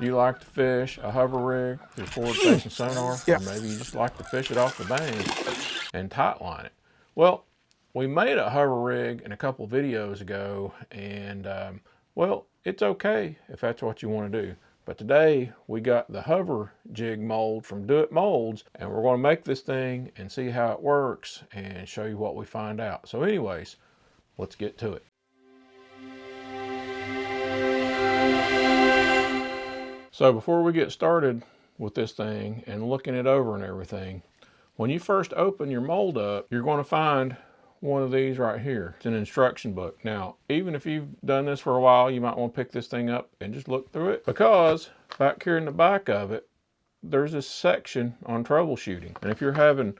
You like to fish a hover rig with your forward-facing sonar, Yeah. or maybe you just like to fish it off the bank and tightline it. Well, we made a hover rig in a couple videos ago, and well, it's okay if that's what you want to do. But today we got the hover jig mold from Do It Molds, and we're going to make this thing and see how it works and show you what we find out. So anyways, let's get to it. So before we get started with this thing and looking it over and everything, when you first open your mold up, you're going to find one of these right here. It's an instruction book. Now, even if you've done this for a while, you might want to pick this thing up and just look through it, because back here in the back of it, there's this section on troubleshooting. And if you're having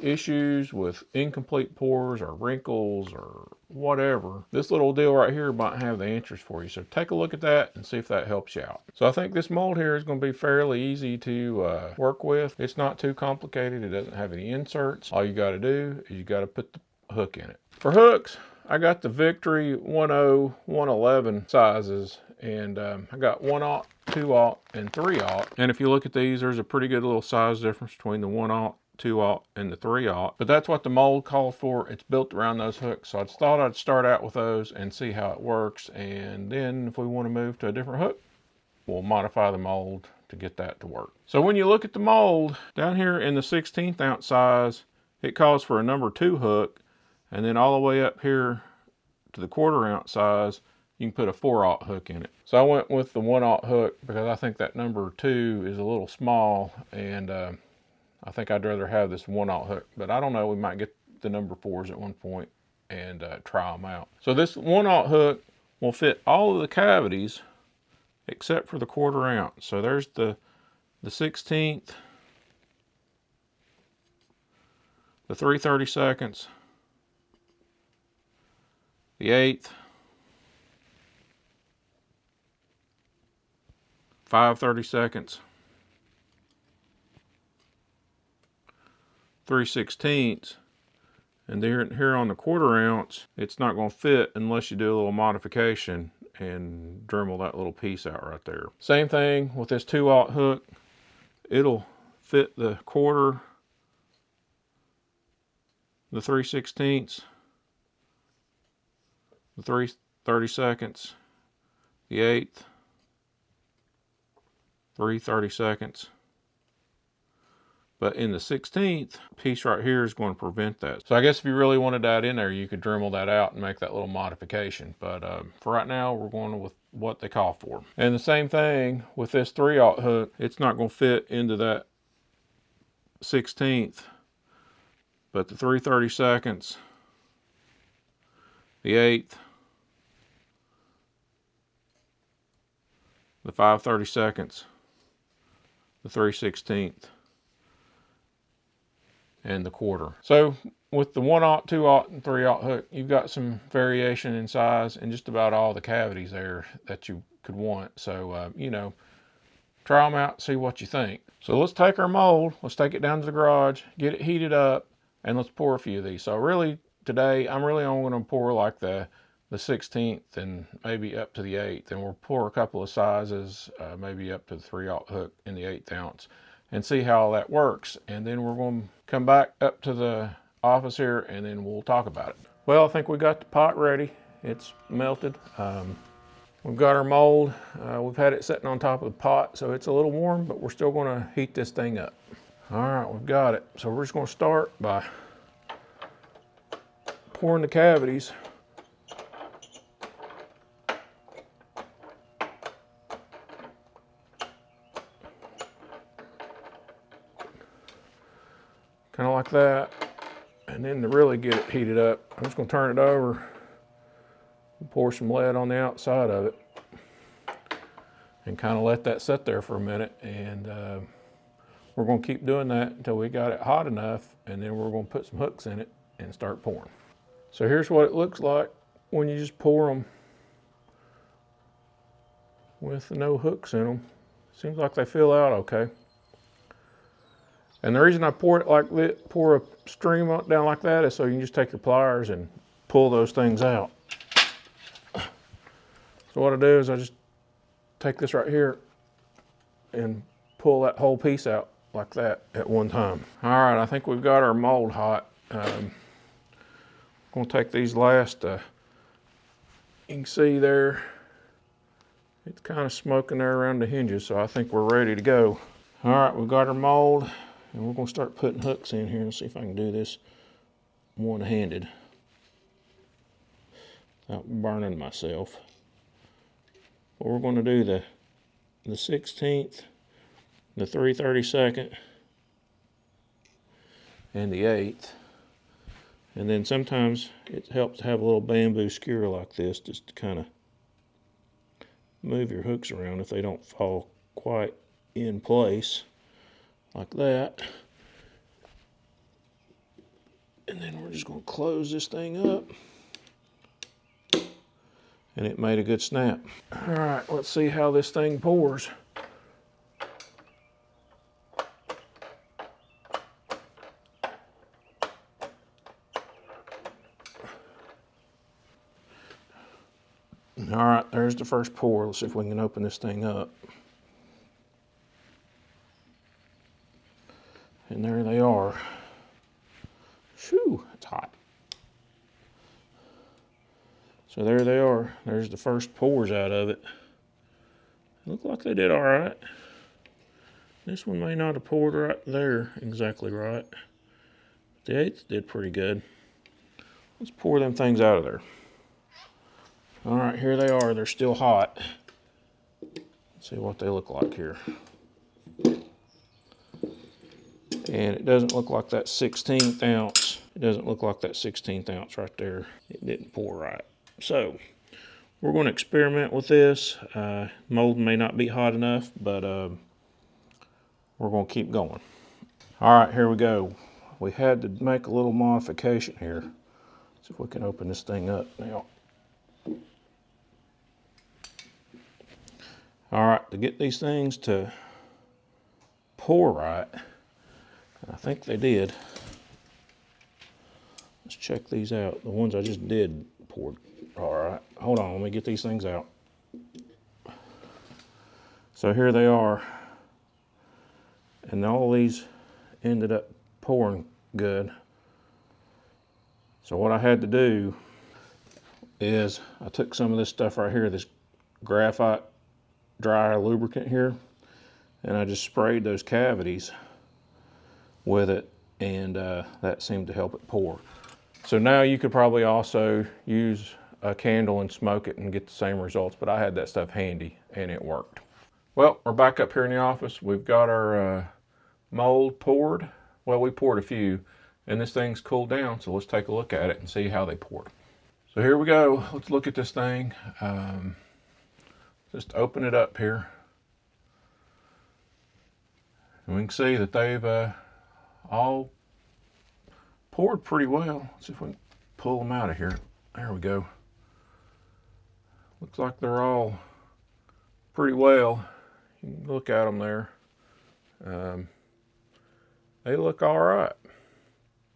issues with incomplete pores or wrinkles or whatever, this little deal right here might have the answers for you. So take a look at that and see if that helps you out. So I think this mold here is going to be fairly easy to work with. It's not too complicated. It doesn't have any inserts. All you got to do is you got to put the hook in it. For hooks, I got the Victory 10, 111 sizes, and I got 1/0, 2/0, and 3/0. And if you look at these, there's a pretty good little size difference between the 1/0, 2/0, and the 3/0. But that's what the mold called for. It's built around those hooks. So I just thought I'd start out with those and see how it works. And then if we want to move to a different hook, we'll modify the mold to get that to work. So when you look at the mold, down here in the 1/16 ounce size, it calls for a number 2 hook. And then all the way up here to the 1/4 ounce size, you can put a 4/0 hook in it. So I went with the 1/0 hook because I think that number 2 is a little small, and I think I'd rather have this 1/0 hook. But I don't know, we might get the number 4s at one point and try them out. So this 1/0 hook will fit all of the cavities except for the 1/4 ounce. So there's the 16th, the 3/32, the 1/8, 5/32, 3/16, and here on the 1/4 ounce, it's not going to fit unless you do a little modification and Dremel that little piece out right there. Same thing with this 2/0 hook. It'll fit the 1/4, the 3/16, the 3/32, the 1/8, 3/32. But in the 16th piece right here is going to prevent that. So I guess if you really wanted that in there, you could Dremel that out and make that little modification. But for right now, we're going with what they call for. And the same thing with this 3/0 hook. It's not going to fit into that 16th, but the 3/32, the 1/8, the 5/32, the 3/16, and the 1/4. So with the 1/0, 2/0, and 3/0 hook, you've got some variation in size and just about all the cavities there that you could want. So, you know, try them out, see what you think. So let's take our mold, let's take it down to the garage, get it heated up, and let's pour a few of these. So really today, I'm really only going to pour like the 16th and maybe up to the 1/8. And we'll pour a couple of sizes, maybe up to the 3/0 hook in the 1/8 ounce, and see how that works. And then we're going to come back up to the office here and then we'll talk about it. Well, I think we got the pot ready. It's melted. We've got our mold. We've had it sitting on top of the pot, so it's a little warm, but we're still going to heat this thing up. All right, we've got it. So we're just going to start by pouring the cavities. Kind of like that. And then to really get it heated up, I'm just going to turn it over and pour some lead on the outside of it and kind of let that sit there for a minute. And we're going to keep doing that until we got it hot enough, and then we're going to put some hooks in it and start pouring. So here's what it looks like when you just pour them with no hooks in them. Seems like they fill out okay. And the reason I pour it like this, pour a stream down like that, is so you can just take your pliers and pull those things out. So what I do is I just take this right here and pull that whole piece out like that at one time. All right, I think we've got our mold hot. I'm gonna take these last, you can see there, it's kind of smoking there around the hinges, so I think we're ready to go. All right, we've got our mold, and we're gonna start putting hooks in here and see if I can do this one-handed without burning myself. But we're gonna do the 16th, the 3/32, and the 8th. And then sometimes it helps to have a little bamboo skewer like this just to kind of move your hooks around if they don't fall quite in place like that. And then we're just going to close this thing up. And it made a good snap. All right, let's see how this thing pours. All right, there's the first pour. Let's see if we can open this thing up. And there they are. Shoo, it's hot. So there they are. There's the first pours out of it. Look like they did all right. This one may not have poured right there exactly right. The 8th did pretty good. Let's pour them things out of there. All right, here they are. They're still hot. Let's see what they look like here. And it doesn't look like that 16th ounce. It doesn't look like that 16th ounce right there. It didn't pour right. So we're going to experiment with this. Mold may not be hot enough, but we're going to keep going. All right, here we go. We had to make a little modification here. See if we can open this thing up now. All right, to get these things to pour right, I think they did. Let's check these out. The ones I just did poured all right. Hold on, let me get these things out. So here they are. And all these ended up pouring good. So what I had to do is I took some of this stuff right here, this graphite dry lubricant here, and I just sprayed those cavities with it, and that seemed to help it pour. So now you could probably also use a candle and smoke it and get the same results, but I had that stuff handy and it worked. Well, we're back up here in the office. We've got our mold poured. Well, we poured a few, and this thing's cooled down, so let's take a look at it and see how they poured. So here we go. Let's look at this thing. Just open it up here. And we can see that they've all poured pretty well. Let's see if we can pull them out of here. There we go. Looks like they're all pretty well. You can look at them there. They look all right.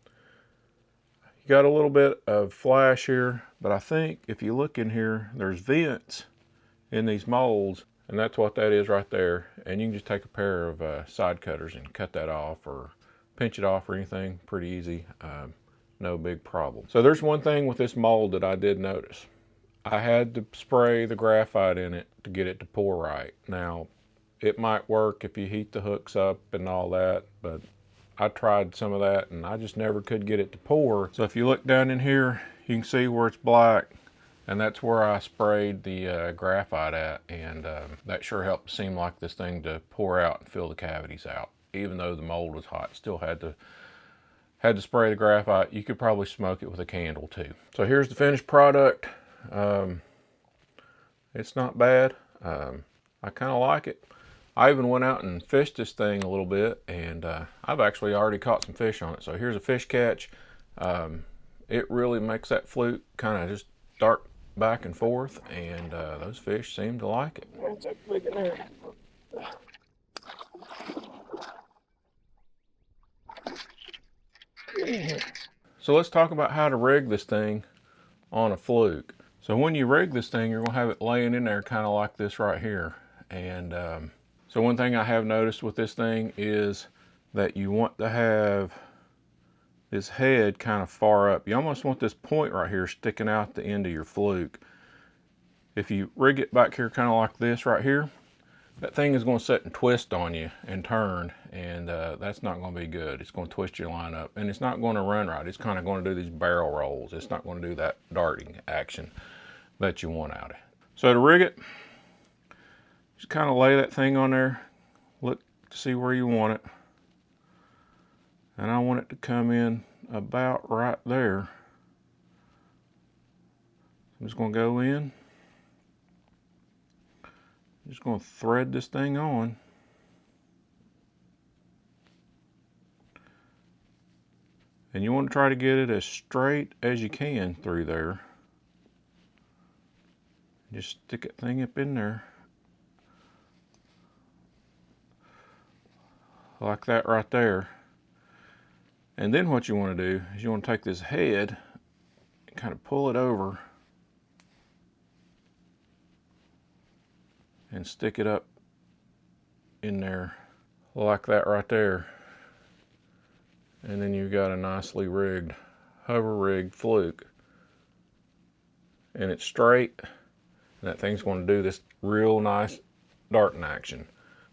You got a little bit of flash here, but I think if you look in here, there's vents in these molds, and that's what that is right there. And you can just take a pair of side cutters and cut that off or pinch it off or anything. Pretty easy, no big problem. So there's one thing with this mold that I did notice. I had to spray the graphite in it to get it to pour right. Now, it might work if you heat the hooks up and all that, but I tried some of that and I just never could get it to pour. So if you look down in here, you can see where it's black, and that's where I sprayed the graphite at, and that sure helped seem like this thing to pour out and fill the cavities out. Even though the mold was hot, still had to spray the graphite. You could probably smoke it with a candle too. So here's the finished product. It's not bad. I kind of like it. I even went out and fished this thing a little bit, and I've actually already caught some fish on it. So here's a fish catch. It really makes that fluke kind of just dart back and forth, and those fish seem to like it. What's that big in there? So let's talk about how to rig this thing on a fluke. So when you rig this thing, you're gonna have it laying in there kind of like this right here. And So one thing I have noticed with this thing is that you want to have this head kind of far up. You almost want this point right here sticking out the end of your fluke. If you rig it back here kind of like this right here, that thing is going to sit and twist on you and turn, and that's not going to be good. It's going to twist your line up, and it's not going to run right. It's kind of going to do these barrel rolls. It's not going to do that darting action that you want out of it. So to rig it, just kind of lay that thing on there, look to see where you want it, and I want it to come in about right there. I'm just going to go in. Just going to thread this thing on. And you want to try to get it as straight as you can through there. Just stick that thing up in there. Like that right there. And then what you want to do is you want to take this head and kind of pull it over and stick it up in there like that right there. And then you've got a nicely rigged, hover rigged fluke. And it's straight, and that thing's going to do this real nice darting action.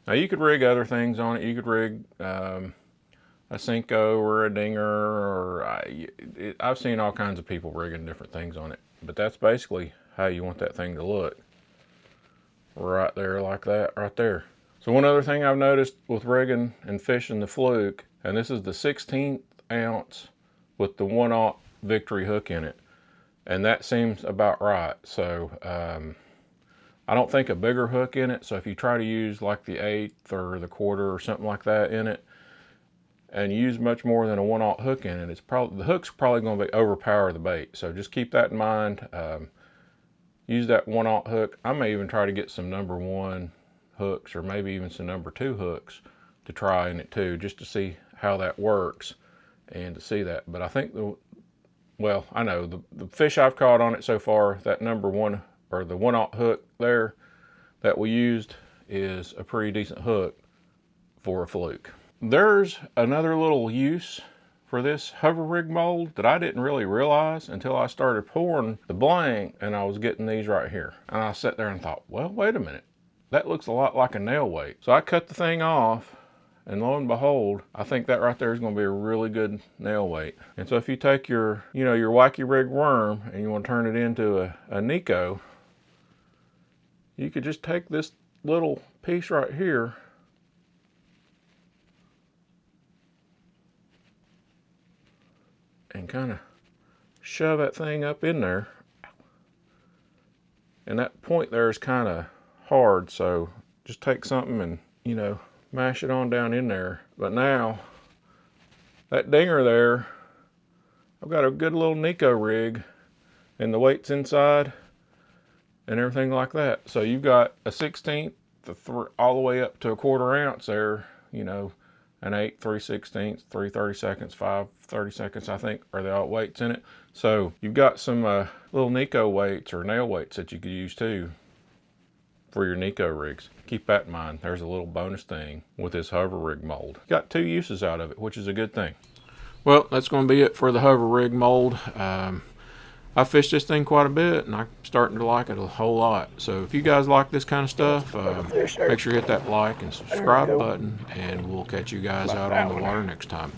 Now you could rig other things on it. You could rig a Senko or a dinger, or I've seen all kinds of people rigging different things on it. But that's basically how you want that thing to look. Right there, like that, right there. So one other thing I've noticed with rigging and fishing the fluke, and this is the 16th ounce with the 1/0 Victory hook in it, and that seems about right. So I don't think a bigger hook in it. So if you try to use like the 1/8 or the 1/4 or something like that in it, and use much more than a 1/0 hook in it, it's probably, the hook's probably going to overpower the bait. So just keep that in mind. Use that 1/0 hook. I may even try to get some #1 hooks, or maybe even some #2 hooks to try in it too, just to see how that works and to see that. But I think well, I know the fish I've caught on it so far, that #1 or the 1/0 hook there that we used is a pretty decent hook for a fluke. There's another little use for this hover rig mold that I didn't really realize until I started pouring the blank and I was getting these right here. And I sat there and thought, well, wait a minute. That looks a lot like a nail weight. So I cut the thing off, and lo and behold, I think that right there is going to be a really good nail weight. And so if you take your, your wacky rig worm and you want to turn it into a Neko, you could just take this little piece right here and kind of shove that thing up in there. And that point there is kind of hard, so just take something and, mash it on down in there. But now, that dinger there, I've got a good little Neko rig, and the weight's inside, and everything like that. So you've got a 1/16 all the way up to a 1/4 ounce there, an 1/8, 3/16, 3/32, 5/32, I think, are the all weights in it. So you've got some little Neko weights or nail weights that you could use too for your Neko rigs. Keep that in mind. There's a little bonus thing with this hover rig mold. Got 2 uses out of it, which is a good thing. Well, that's going to be it for the hover rig mold. I fished this thing quite a bit, and I'm starting to like it a whole lot. So if you guys like this kind of stuff, make sure you hit that like and subscribe button, and we'll catch you guys out on the water next time.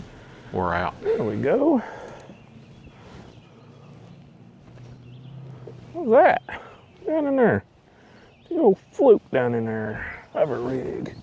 We're out. There we go. What's that? Down in there. The old fluke down in there. Hover rig.